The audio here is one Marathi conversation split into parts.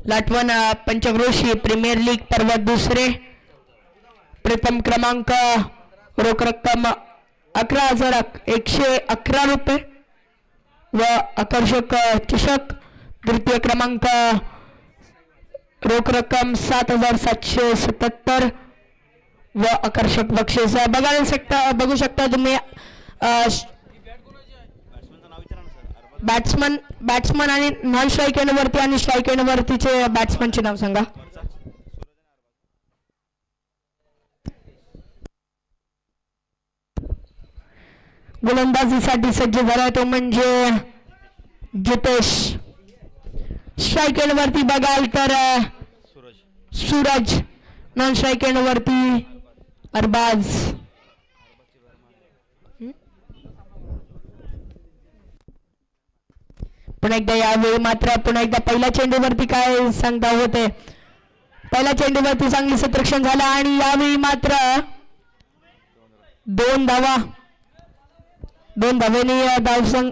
लाटवण पंचक्रोशी प्रीमियर लीग पर्व दुसरे प्रथम क्रमांक रोख रक्कम 11,111 रुपये व आकर्षक चषक द्वितीय क्रमांक रोख रक्कम 7,777 व आकर्षक बक्षीस बघू शकता तुम्ही बॅट्समन आणि नॉन स्ट्राईक एंडवरती आणि स्ट्राईक एंडवरतीचे बॅट्समनचे नाव सांगा. गोलंदाजीसाठी सज्ज झाला तो म्हणजे जितेश. स्ट्राईक एंडवरती बघाल तर सूरज. नॉन स्ट्राईक एंडवरती अरबाज. पुन्हा एकदा यावेळी मात्र पुन्हा एकदा पहिल्या चेंडूवरती काय सांगता होते. पहिल्या चेंडूवरती चांगली क्षेत्ररक्षण झालं आणि यावेळी मात्र 2 धावांनी धावसंघ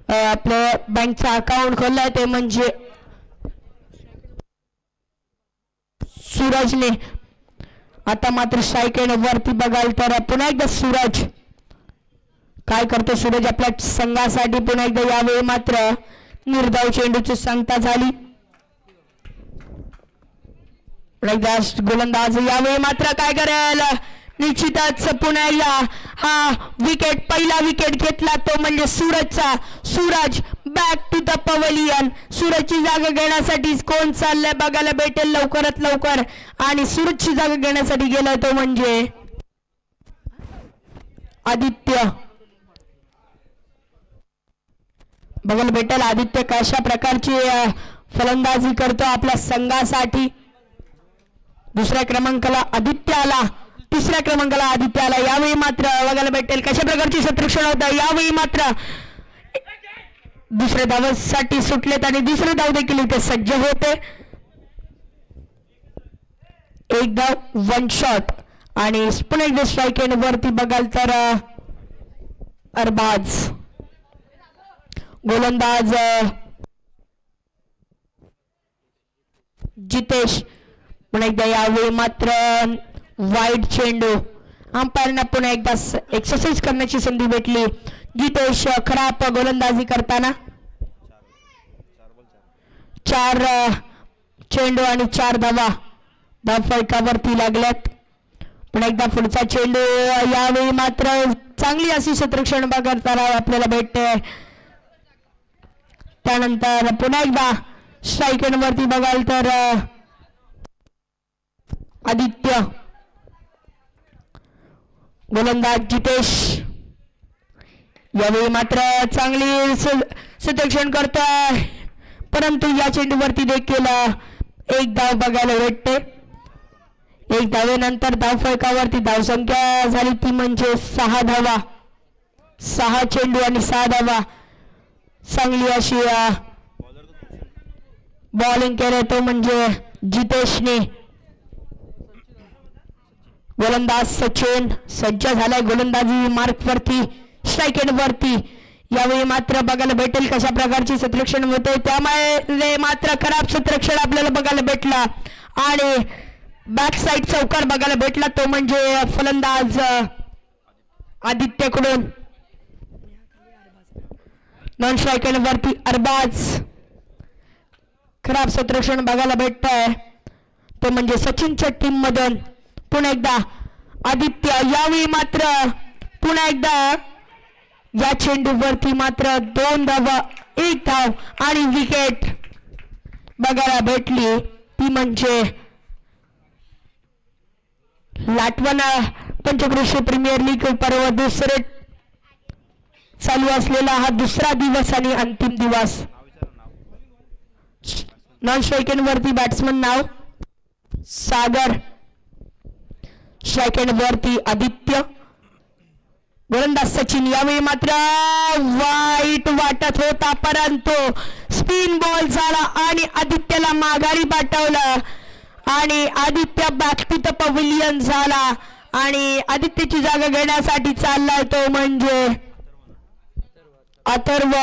आपल्या बँकचा अकाउंट खोललाय ते म्हणजे सूरजने. आता मात्र स्ट्राईक एंडवरती बघाल तर पुन्हा एकदा सूरज. काय करतो सूरज आपल्या संघासाठी. पुन्हा एकदा यावेळी मात्र निर्धाव चेंडूची सांगता झाली. गोलंदाज यावेळी मात्र काय करेल निश्चितच पुन्हा एकदा हा विकेट पहिला विकेट घेतला तो म्हणजे सूरजचा. Suraj back to the pavilion. सूरजची जागा घेण्यासाठी कोण चाललंय बघायला भेटेल लवकरात लवकर आणि सूरजची जागा घेण्यासाठी गेला तो म्हणजे आदित्य. बघायला भेटेल आदित्य कशा प्रकारची फलंदाजी करतो आपल्या संघासाठी. दुसऱ्या क्रमांकाला आदित्य आला. तिसऱ्या क्रमांकाला आदित्य आला. यावेळी मात्र बघायला भेटेल कशा प्रकारची क्षेत्ररक्षण होतं. यावेळी मात्र दुसऱ्या धावासाठी सुटलेत आणि दुसरे धाव देखील इथे सज्ज होते. एक धाव 1 शॉट आणि पुन्हा एकदा स्ट्राईक एंडवरती बघाल तर अरबाज. गोलंदाज जितेश. पुन्हा एकदा यावेळी मात्र वाईड चेंडू. अंपायरना पुन्हा एकदा एक्सरसाइज करण्याची संधी भेटली. जितेश खराब गोलंदाजी करताना 4 चेंडू आणि 4 धावा फलकावरती लागल्यात. पुन्हा एकदा पुढचा चेंडू. यावेळी मात्र चांगली अशी क्षेत्ररक्षण करताना आपल्याला भेटते. त्यानंतर पुन्हा एकदा स्ट्राईक एंडवरती बघाल तर आदित्य. गोलंदाज जितेश यावेळी मात्र चांगली क्षेत्ररक्षण करतोय परंतु या चेंडूवरती देखील एक धाव बघायला भेटते. एक धावेनंतर धाव फलकावरती धावसंख्या झाली ती म्हणजे 6 धावा. 6 चेंडू आणि 6 धावा. चांगली अशी बॉलिंग केली तो म्हणजे जितेशने. गोलंदाज सचिन सज्ज झालाय गोलंदाजी मार्क वरती स्ट्राईक एंडवरती. यावेळी मात्र बघायला भेटेल कशा प्रकारची क्षेत्ररक्षण होते. त्यामुळे मात्र खराब क्षेत्ररक्षण आपल्याला बघायला भेटला आणि बॅक साइड चौकार बघायला भेटला तो म्हणजे फलंदाज आदित्यकडून. नॉन स्ट्राईक एंडवरती अरबाज. खराब क्षेत्ररक्षण बघायला भेटत आहे तो म्हणजे सचिनच्या टीम मधून पुन्हा एकदा आदित्य. यावेळी मात्र पुन्हा एकदा या चेंडूवरती मात्र 2 धावा 1 धाव आणि विकेट बघायला भेटली ती म्हणजे लाटवण पंचक्रोशी प्रीमियर लीग पर्व दुसरे चालू असलेला हा दुसरा दिवस आणि अंतिम दिवस. नॉन स्ट्राईक एंडवरती बॅट्समन नाव सागर. स्ट्राईक एंडवरती आदित्य. गोलंदाज सचिन. यावेळी मात्र वाईट वाटत होता परंतु स्पिन बॉल झाला आणि आदित्यला माघारी पाठवलं आणि Aditya back to the pavilion झाला आणि आदित्यची जागा घेण्यासाठी चाललाय तो म्हणजे अथर्व.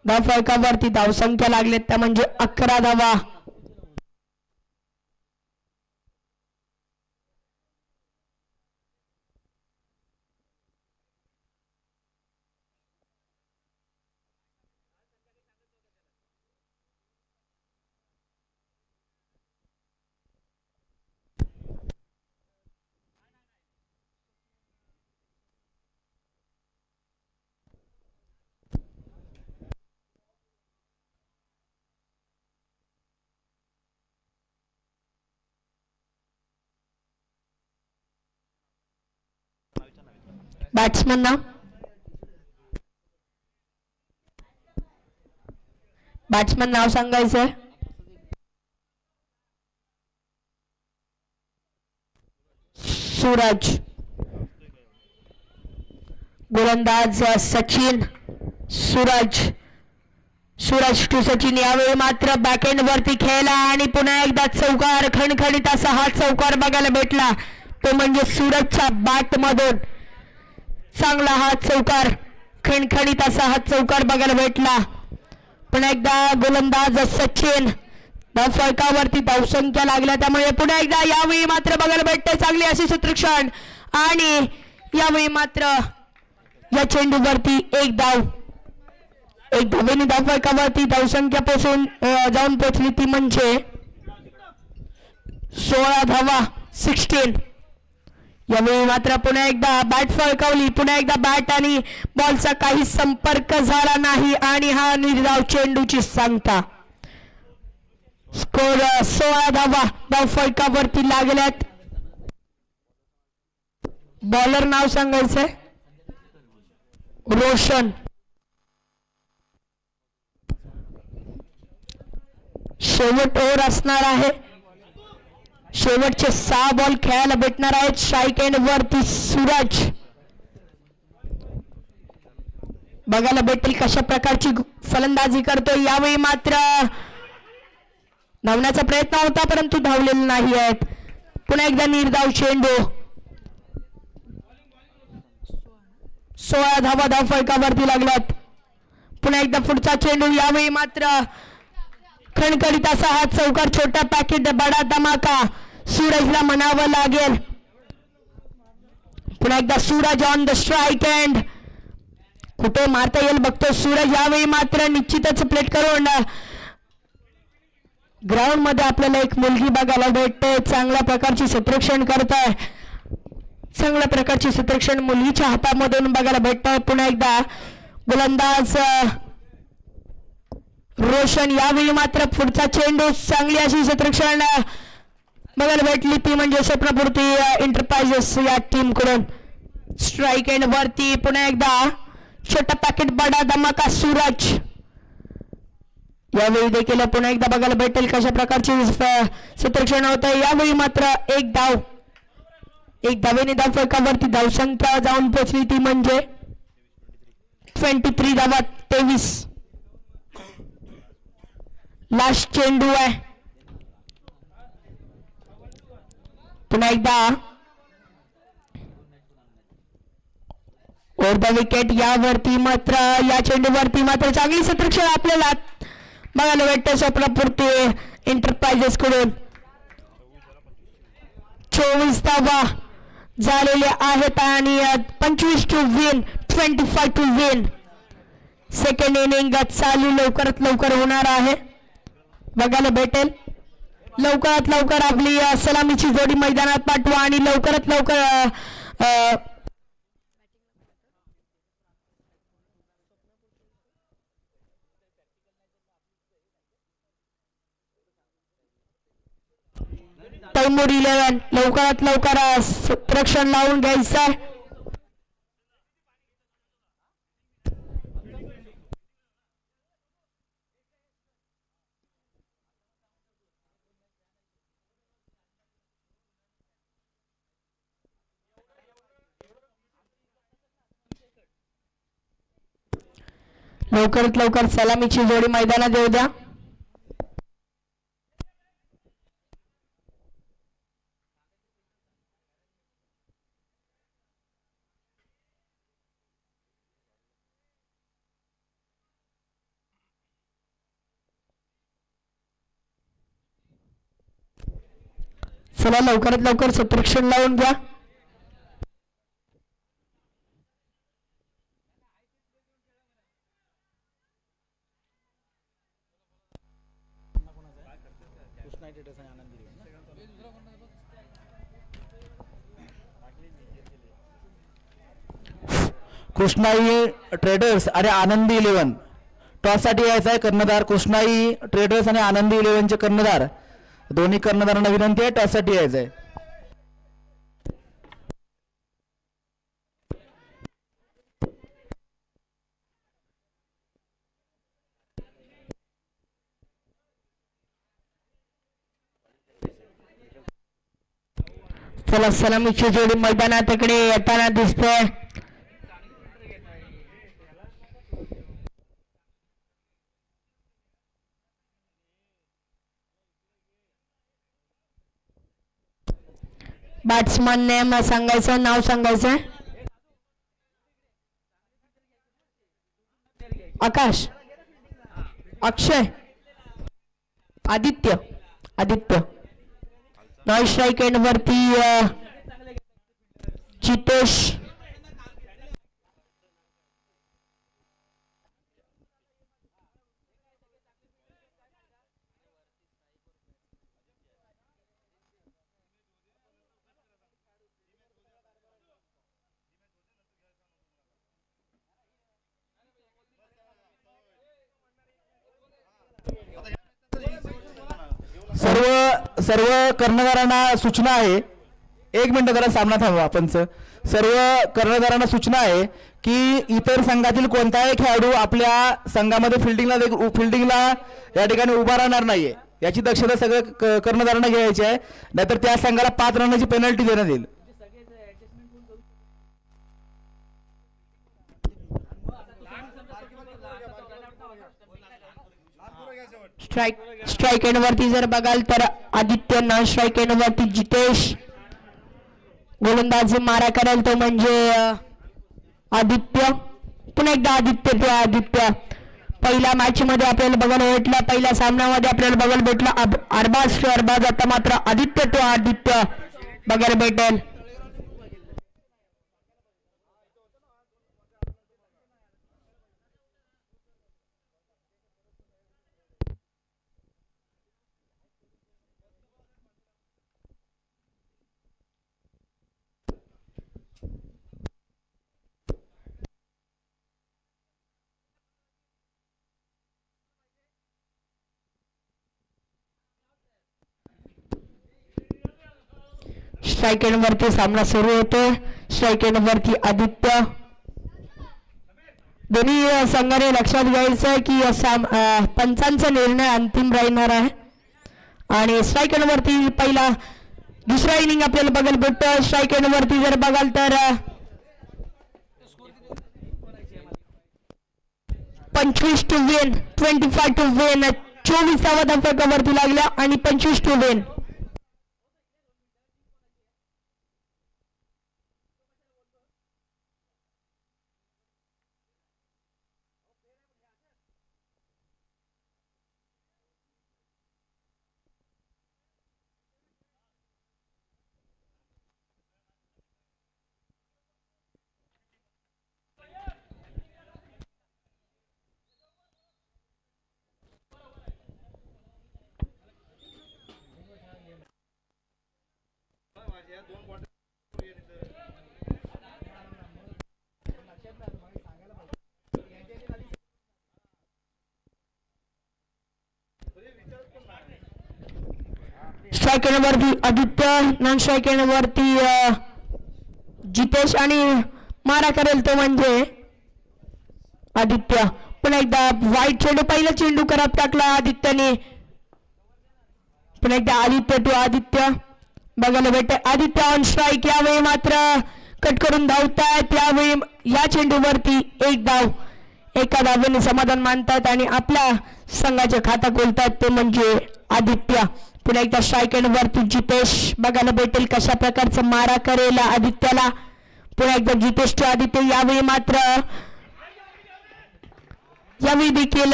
धावफलकावरती धावसंख्या लागलेत त्या म्हणजे 11 धावा. बॅट्समन नाव सांगायचंय. सूरज. गोलंदाज सचिन. सूरज टू सचिन. यावेळी मात्र बॅकएंड वरती खेळला आणि पुन्हा एकदा चौकार. खणखणीत असा हा चौकार बघायला भेटला. तो म्हणजे सूरजच्या बॅट मधून चांगला हा चौकार. खणखणीत असा हा चौकार बघायला भेटला. पुन्हा एकदा गोलंदाज सचिन. धावफलकावरती धावसंख्या लागल्या त्यामुळे पुन्हा एकदा यावेळी मात्र बघायला भेटते चांगली अशी सूत्रक्षण. आणि यावेळी मात्र या चेंडूवरती एक धावेने धावफलकावरती धावसंख्या जाऊन पोहोचली ती म्हणजे 16 धावा. 16. यावेळी मात्र पुन्हा एकदा बॅट फळकावली. पुन्हा एकदा बॅट आणि बॉलचा काही संपर्क झाला नाही आणि हा निर्धाव चेंडूची सांगता. स्कोर 16 धावा धावफलकावरती लागल्यात. बॉलर नाव सांगायचंय रोशन. शेवट ओव्हर असणार आहे. शेवटचे 6 बॉल खेळायला भेटणार आहेत. स्ट्राईक एंड वरती सूरज. बघायला भेटेल कशा प्रकारची फलंदाजी करतोय. यावेळी मात्र धावण्याचा प्रयत्न होता परंतु धावलेले नाही आहेत. पुन्हा एकदा निर्धाव चेंडू. 16 धावा धावफलकावरती लागल्यात. पुन्हा एकदा पुढचा चेंडू. यावेळी मात्र खणखणीत असा हा चौकार. छोटा पॅकेट बडा धमाका सूरजला म्हणावं लागेल. पुन्हा एकदा Suraj on the strike end. कुठे मारता येईल बघतो सूरज. यावेळी मात्र निश्चितच प्लेट करून ग्राउंड मध्ये आपल्याला एक मुलगी बघायला भेटते. चांगल्या प्रकारची क्षेत्ररक्षण करताय. चांगल्या प्रकारची क्षेत्ररक्षण मुलीच्या हातामधून बघायला भेटतंय. पुन्हा एकदा गोलंदाज रोशन. यावेळी मात्र पुढचा चेंडू. चांगली अशी क्षेत्ररक्षण बघायला भेटली ती म्हणजे स्वप्नपूर्ती एंटरप्राइजेस या टीम कडून. स्ट्राईक एंड वरती पुन्हा एकदा छोटा पॅकेट बडा धमाका सूरज. यावेळी देखील पुन्हा एकदा बघायला भेटेल कशा प्रकारची क्षेत्ररक्षण होत आहे. यावेळी मात्र एक धावेने धावफलकावरती धावसंख्या जाऊन पोहोचली ती म्हणजे 23 धावा. 23. लास्ट चेंडू आहे. पुन्हा एकदा ओव्हर द विकेट. यावरती मात्र या चेंडूवरती मात्र चांगली क्षेत्ररक्षण आपल्याला बघायला भेटते स्वप्नपूर्ती एंटरप्राइजेस कडून. 24 धावा झालेल्या आहेत आणि 25 to win. 25 to win. Second inning चालू लवकरात लवकर होणार आहे. बघायला भेटेल लवकरात लवकर आपली सलामीची जोडी मैदानात पाठवा आणि लवकरात लवकर तैमूर 11 लवकरात लवकर रक्षण लावून घ्यायचं. लवकरात लवकर सलामीची जोडी मैदानात येऊ द्या. चला लवकरात लवकर क्षेत्ररक्षण लावून घ्या. कृष्णाई ट्रेडर्स आणि आनंदी 11 टॉस साठी यायचा आहे. कर्णधार कृष्णाई ट्रेडर्स आणि आनंदी 11चे कर्णधार दोन्ही कर्णधारांना विनंती आहे टॉस साठी यायचं आहे. चला सलामीची जोडी मैदानाकडे येताना दिसते. बॅट्समन नेम सांगायचं, नाव सांगायचं. आकाश, अक्षय, आदित्य. नॉन स्ट्राइक एंड वरती जितेश. सर्व कर्णधारांना सूचना आहे. 1 मिनिट जरा सामना थांबवा. आपण सर्व कर्णधारांना सूचना आहे की इतर संघातील कोणताही खेळाडू आपल्या संघामध्ये फिल्डिंगला या ठिकाणी उभा राहणार नाहीये. याची दक्षता सगळ्या कर्णधारांना घ्यायची आहे, नाहीतर त्या संघाला 5 रनाची पेनल्टी देण्यात येईल. स्ट्राइक एंड वरती जर बघाल तर आदित्य, नॉन स्ट्राइक एंड वरती जितेश. गोलंदाजी मारा करेल तो म्हणजे आदित्य. पुन्हा एकदा आदित्य. पहिल्या मॅच मध्ये आपल्याला बघायला भेटला, पहिल्या सामन्यामध्ये आपल्याला बघायला भेटला अरबाज. आता मात्र आदित्य बघायला भेटेल. स्ट्राइक एंड वरती सामना सुरू होतोय. स्ट्राइक एंड वरती आदित्य. दोन्ही संघाने लक्षात घ्यायचं की पंचांचा निर्णय अंतिम राहणार आहे. आणि स्ट्राइक एंड वरती दुसरा इनिंग आपल्याला बघायला भेटतो. स्ट्राइक एंड वरती जर बघाल तर 25 to win, 25 to win. 24 धावांवरती लागल्या आणि 25 to win. स्ट्राइक एंड वरती आदित्य, नॉन स्ट्राइक एंड वरती जितेश आणि मारा करेल तो म्हणजे आदित्य. पुन्हा एकदा वाईट चेंडू, पहिला चेंडू करत टाकला आदित्यने. पुन्हा एकदा आदित्य बघायला भेटते. Aditya on strike. यावेळी मात्र कट करून धावतायत. यावेळी या चेंडूवरती 1 धाव, एका धावेने समाधान मानतात आणि आपल्या संघाचे खाता खोलतात ते म्हणजे आदित्य. पुन्हा एकदा स्ट्राइक एंड वरती जितेश बघायला भेटेल कशा प्रकारचा मारा करेल आदित्यला. पुन्हा एकदा जितेश टू आदित्य. यावेळी मात्र देखील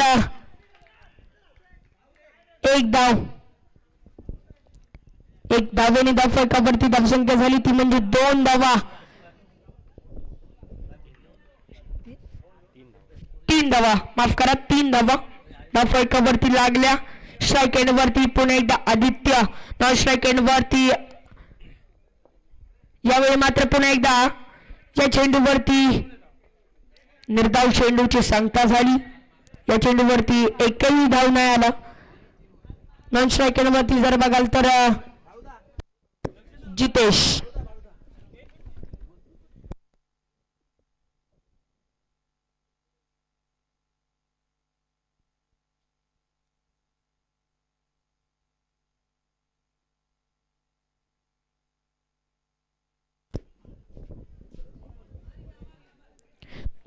1 धाव, एक धावेने धाव फलकावरती धावसंख्या झाली ती म्हणजे 2 धावा. 3 धावा, माफ करा 3 धावा धाव फलकावरती लागल्या. स्ट्राईक एंड वरती पुन्हा एकदा आदित्य. नॉन स्ट्राईक एंड वरती यावेळी मात्र पुन्हा एकदा या चेंडूवरती निर्धाव चेंडूची सांगता झाली. या चेंडूवरती एकही धाव नाही आला. नॉन स्ट्राईक एंड वरती जर बघाल तर जितेश.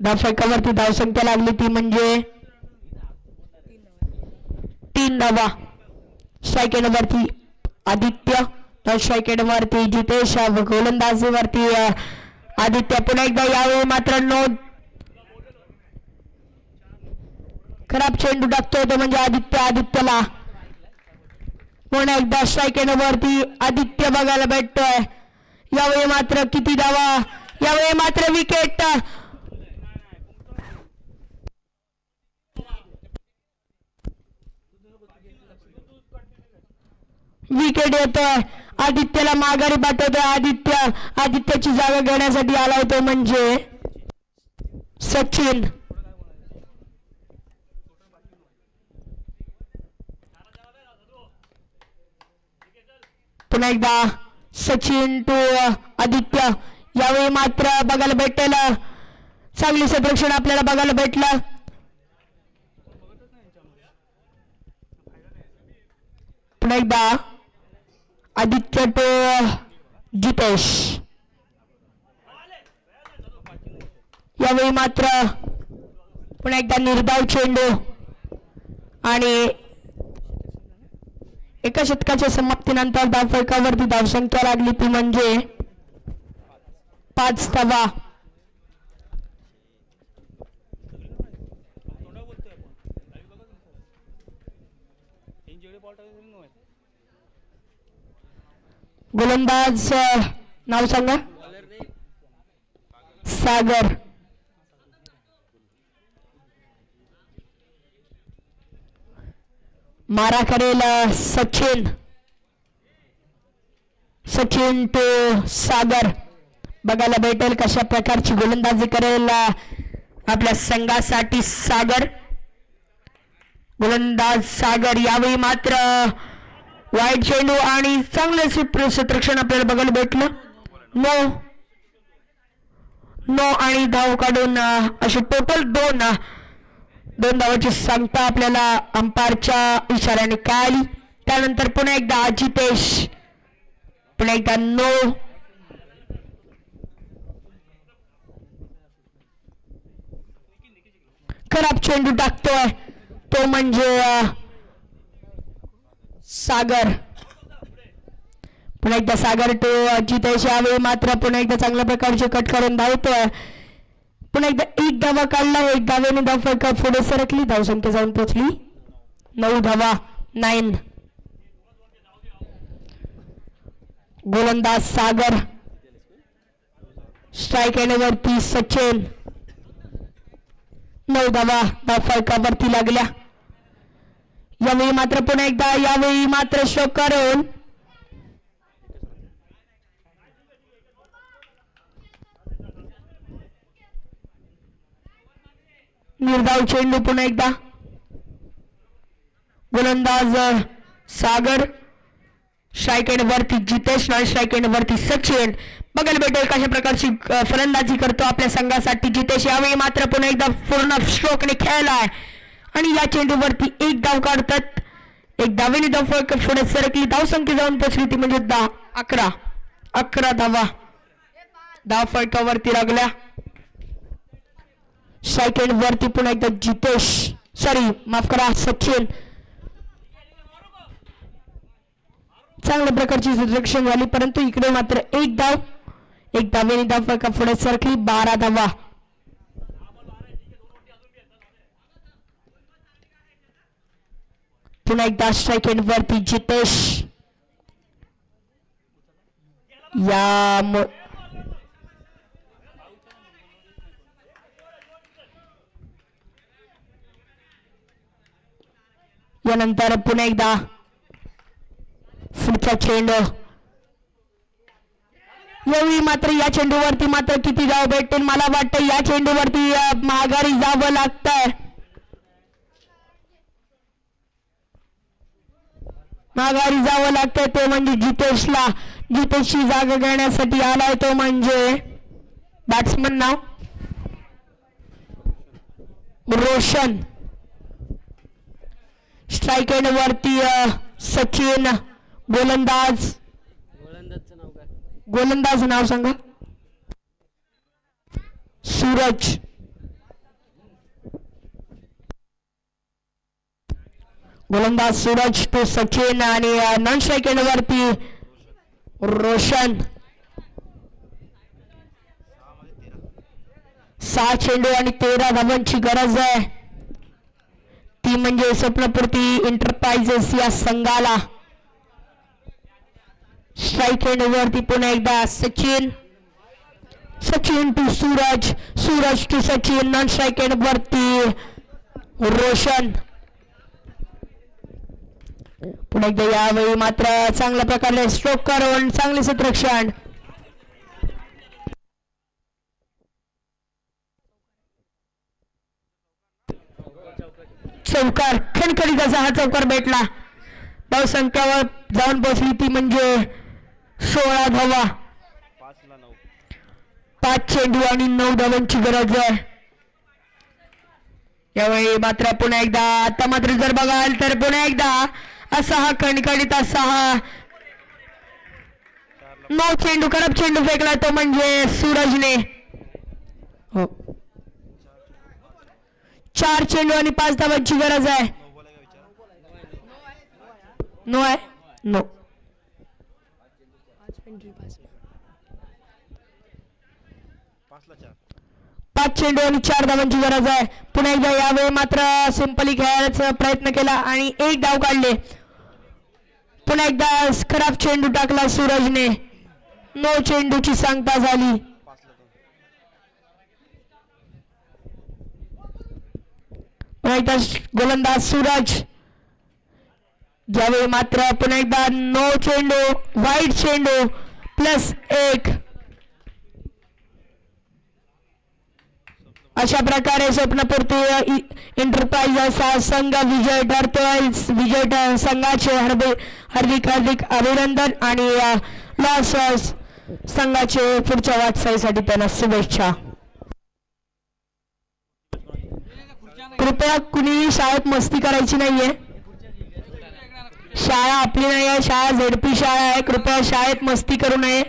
धावफलकावरती धावसंख्या लागली ती म्हणजे 3 धावा. स्ट्राईक एंड वरती आदित्य. स्ट्राईक एंड वरती जितेश. गोलंदाजीवरती आदित्य. पुन्हा एकदा यावेळी मात्र नोंद. खराब चेंडू टाकतोय तो म्हणजे आदित्य. आदित्यला पुन्हा एकदा स्ट्राईक एंड वरती आदित्य बघायला भेटतोय. यावेळी मात्र किती धावा. यावेळी मात्र विकेट. विकेट येतोय. आदित्यला माघारी पाठवतोय. आदित्यची जागा घेण्यासाठी आलाय तो म्हणजे सचिन. पुन्हा एकदा सचिन टू आदित्य. यावेळी मात्र बघायला भेटेल चांगली क्षेत्ररक्षण आपल्याला बघायला भेटलं. पुन्हा एकदा आदित्य टू जितेश. यावेळी मात्र पुन्हा एकदा निर्धाव चेंडू आणि एका शतकाच्या समाप्तीनंतर धावफलकावरती धावसंख्या लागली ती म्हणजे 5 धावा. गोलंदाज नाव सांगा. सागर. मारा करेल सचिन. सचिन टू सागर. बघायला भेटेल कशा प्रकारची गोलंदाजी करेल आपल्या संघासाठी सागर. गोलंदाज सागर. यावेळी मात्र वाईट चेंडू आणि चांगले क्षेत्ररक्षण आपल्याला बघायला भेटलं. नो आणि धाव काढून असे टोटल 2 धावाची सांगता आपल्याला अंपायरच्या इशाऱ्याने कळाली. त्यानंतर पुन्हा एकदा जितेश. पुन्हा एकदा नो. खराब चेंडू टाकतोय तो म्हणजे सागर. पुन्हा एकदा सागर टू जितेश. यावेळी मात्र पुन्हा एकदा चांगल्या प्रकारचे कट करून धावतोय. पुन्हा एकदा 1 धावा काढला. 1 धावेने धाव फलका पुढे सरकली. धावसंख्या जाऊन पोहोचली 9 धावा. 9. गोलंदाज सागर. स्ट्राईक एंड वरती सचिन. 9 धावा धाव फलकावरती लागल्या. यावेळी मात्र पुन्हा एकदा यावेळी मात्र स्ट्रोक करून निर्धाव चेंडू. पुन्हा एकदा गोलंदाज सागर. स्ट्राईक एंड वरती जितेश. नॉन स्ट्राईक एंड वरती सचिन. बघायला भेटेल कशा प्रकारची फलंदाजी करतो आपल्या संघासाठी जितेश. यावेळी मात्र पुन्हा एकदा पूर्ण स्ट्रोकने खेळलाय आणि या चेंडूवरती 1 धाव काढतात. 1 धावेने धाव फलक पुढे सरकली. धावसंख्या जाऊन पोहोचली ती म्हणजे 11 धावा धाव फलकावरती लागल्या. स्ट्राईक एंड वरती पुन्हा एकदा जितेश. माफ करा सचिन. चांगल्या प्रकारची रिजेक्शन झाली परंतु इकडे मात्र 1 धाव. 1 धावेने धाव फलका पुढे सरकली. 12 धावा. पुन्हा एकदा स्ट्राईक एंड वरती जितेश. यानंतर पुन्हा एकदा पुढचा चेंडू. यावेळी मात्र या चेंडूवरती मात्र किती धाव भेटतील मला वाटतं या चेंडूवरती माघारी जावं लागतंय. माघारी जावं लागतंय ते म्हणजे जितेशची जागा घेण्यासाठी आलाय तो म्हणजे बॅट्समन नाव रोशन. स्ट्राइक एंड वरती सचिन. गोलंदाज नाव सांगा. सूरज. गोलंदाज सूरज तो सचिन आणि नॉन स्ट्राइक एंड वरती रोशन. 6 चेंडू आणि 13 धावांची गरज आहे ती म्हणजे स्वप्नपूर्ती एंटरप्राइजेस या संघाला. स्ट्राइक एंड वरती पुन्हा एकदा Sachin to Suraj to Sachin. Non strike end वरती रोशन. पुन्हा एकदा यावेळी मात्र चांगल्या प्रकारे स्ट्रोक करून चांगले क्षेत्ररक्षण. चौकार खणखणीत असा हा चौकार भेटला. धावसंख्यावर जाऊन बसली ती म्हणजे 16 धावा. 5 चेंडू आणि 9 धावांची गरज आहे यावेळी मात्र. पुन्हा एकदा आता मात्र जर बघाल तर पुन्हा एकदा असा हा खणखणीत असा हा 9 चेंडू खराब चेंडू फेकला तो म्हणजे सूरजने. हो 4 चेंडू आणि 5 धावांची गरज आहे. नो आहे नो. 5 चेंडू आणि 4 धावांची गरज आहे. पुन्हा एकदा यावेळी मात्र सिंपली खेळायचा प्रयत्न केला आणि 1 धाव काढले. पुन्हा एकदा खराब चेंडू टाकला सूरजने. 9 चेंडूची सांगता झाली. पुन्हा एकदा गोलंदाज सूरज. यावेळी मात्र पुन्हा एकदा 9 चेंडू वाईट चेंडू +1. अशा प्रकारे स्वप्नपूर्ती एंटरप्राइजेस हा संघ विजय ठरतोय. विजय संघाचे हार्दिक अभिनंदन आणि लॉस संघाचे पुढच्या वाटचालीसाठी त्यांना शुभेच्छा. कृपया कुणी शाळेत मस्ती करायची नाहीये. शाळा आपली नाही आहे. शाळा झेडपी शाळा आहे. कृपया शाळेत मस्ती करू नये.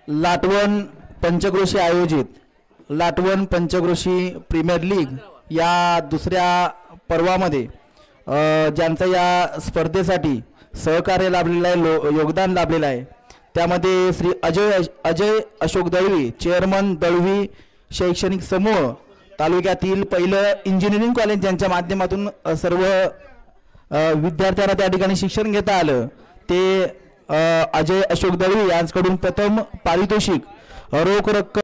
लाटवण पंचक्रोशी आयोजित लाटवण पंचक्रोशी प्रीमियर लीग या दुसऱ्या पर्वामध्ये ज्यांचं या स्पर्धेसाठी सहकार्य लाभलेलं आहे, योगदान लाभलेलं आहे, त्यामध्ये श्री अजय अशोक दळवी, चेअरमन दळवी शैक्षणिक समूह तालुक्यातील पहिलं इंजिनिअरिंग कॉलेज, ज्यांच्या माध्यमातून सर्व विद्यार्थ्यांना त्या ठिकाणी शिक्षण घेता आलं, ते अजय अशोक दळवी यांच्याकडून प्रथम पारितोषिक रोख रक्कम